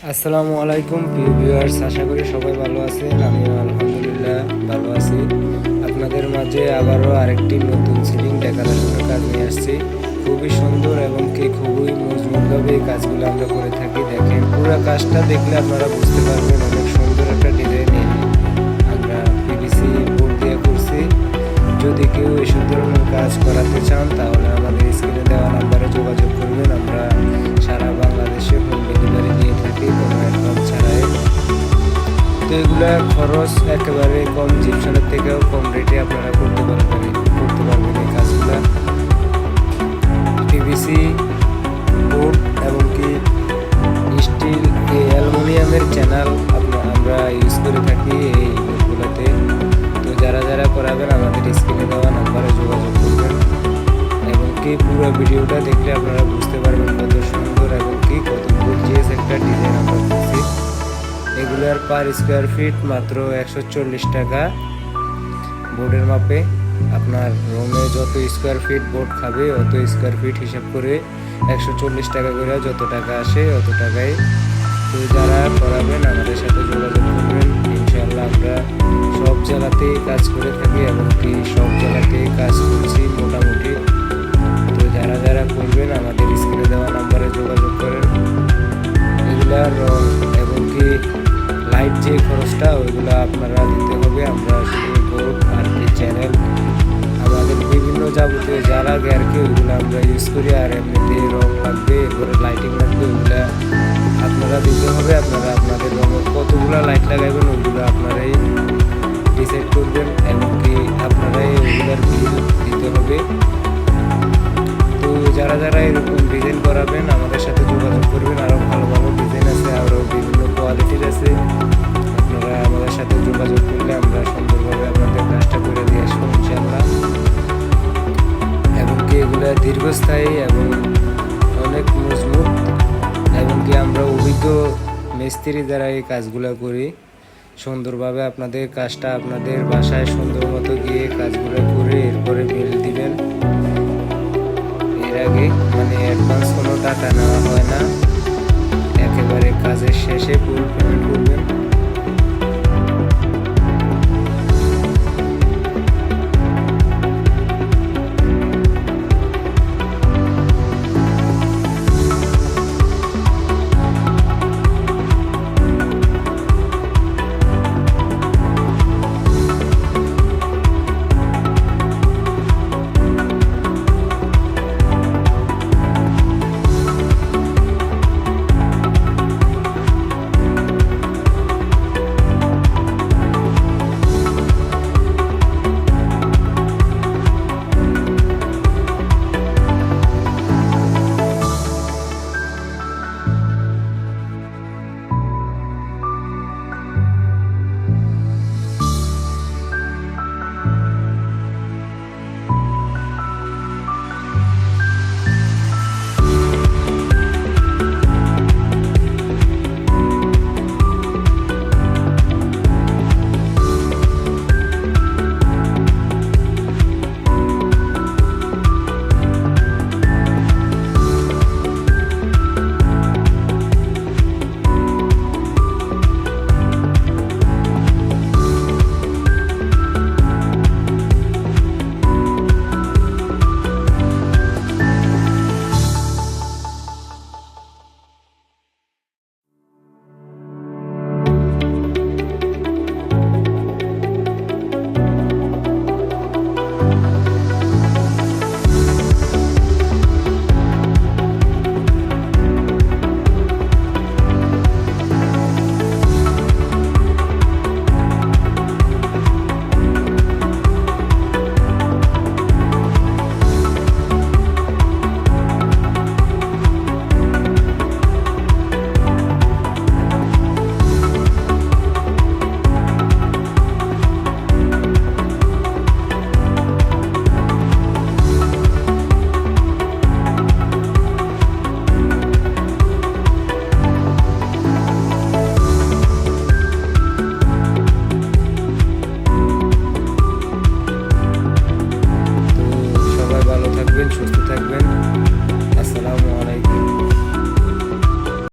আসসালামু আলাইকুম প্রিয় ভিউয়ার্স, আশা করি সবাই ভালো আছেন। আমিও আলহামদুলিল্লাহ ভালো আছি। আপনাদের মাঝে আবারও আরেকটি নতুন সিলিং ডেকোরেশনের কাজ নিয়ে আসছি। খুবই সুন্দর এবং কি খুবই মজবুতভাবে এই কাজগুলো আমরা করে থাকি। দেখেন, পুরো কাজটা দেখলে আপনারা বুঝতে পারবেন অনেক সুন্দর একটা ডিজাইন আমরা পিভিসি বোর্ড দিয়ে করছি। যদি কেউ এসব ধরনের কাজ করাতে চান তাহলে আমাদের স্ক্রিনে দেওয়া নাম্বারে যোগাযোগ করবেন। আমরা সারা বাংলাদেশে হোম ডেলিভারি দিয়ে থাকি কোনো অ্যাডভান্স ছাড়াই। তো এগুলা খরচ একেবারে কম, জিপসানের থেকেও কম রেটে আপনারা করতে পারবেন এই কাজগুলা। পিভিসি বোর্ড এবং কি স্টিল অ্যালুমিনিয়ামের চ্যানেল আমরা ইউজ করে থাকি এই বোর্ডগুলোতে। তো যারা যারা করাবেন আমাদের স্ক্রিনে দেওয়া নাম্বারে যোগাযোগ করবেন এবং কি পুরো ভিডিওটা দেখলে আপনারা বুঝতে পারবেন কত সুন্দর এবং কি কত গর্জিয়াস একটা ডিজাইন আমরা করছি। এগুলার পার স্কোয়ার ফিট মাত্র 140 টাকা বোর্ডের মাপে। আপনার রুমে যত স্কোয়ার ফিট বোর্ড খাবে অত স্কোয়ার ফিট হিসাব করে 140 টাকা করে যত টাকা আসে অত টাকায়। তো যারা করাবেন আমাদের সাথে যোগাযোগ করবেন। ইনশাআল্লাহ আমরা সব জেলাতেই কাজ করে থাকি এবং কি সব জেলাতেই কাজ করছি মোটামুটি। তো যারা যারা করবেন আমাদের স্ক্রিনে দেওয়া নাম্বারে যোগাযোগ করেন। এগুলা রং এবং কি লাইট যে খরচটা ওইগুলো আপনারা দিতে হবে। আমরা শুধু বোর্ড আর কি চ্যানেল আমাদের বিভিন্ন যাবতীয় যারা গ্যারকে ওইগুলো আমরা ইউজ করি। আর এমনিতে রং লাগবে, এরপরে লাইটিং লাগবে, ওইগুলা আপনারা দিতে হবে। আপনারা আপনাদের রঙের কতগুলো লাইট লাগাবেন ওইগুলো আপনারাই ডিসাইড করবেন এবং কি আপনারাই ওইগুলার বিল দিতে হবে। তো যারা যারা এরকম ডিজাইন করাবেন আমাদের সাথে যোগাযোগ করবেন। আরও ভালো ভালো ডিজাইন আছে, আরও বিভিন্ন কোয়ালিটির আছে। আপনারা আমাদের সাথে যোগাযোগ করলে আমরা সুন্দরভাবে আপনাদের কাজটা করে দিয়ে আসবো ইনশাআল্লাহ। এবং কি এগুলো দীর্ঘস্থায়ী এবং অনেক মজবুত এবং কি আমরা অভিজ্ঞ মিস্ত্রি দ্বারা এই কাজগুলো করি। সুন্দরভাবে আপনাদের কাজটা আপনাদের বাসায় সুন্দর মতো গিয়ে কাজগুলো করে এরপরে বিল দিবেন। এর আগে অ্যাডভান্স কোনো টাকা নেওয়া হয় না, একেবারে কাজের শেষে ফুল পেমেন্ট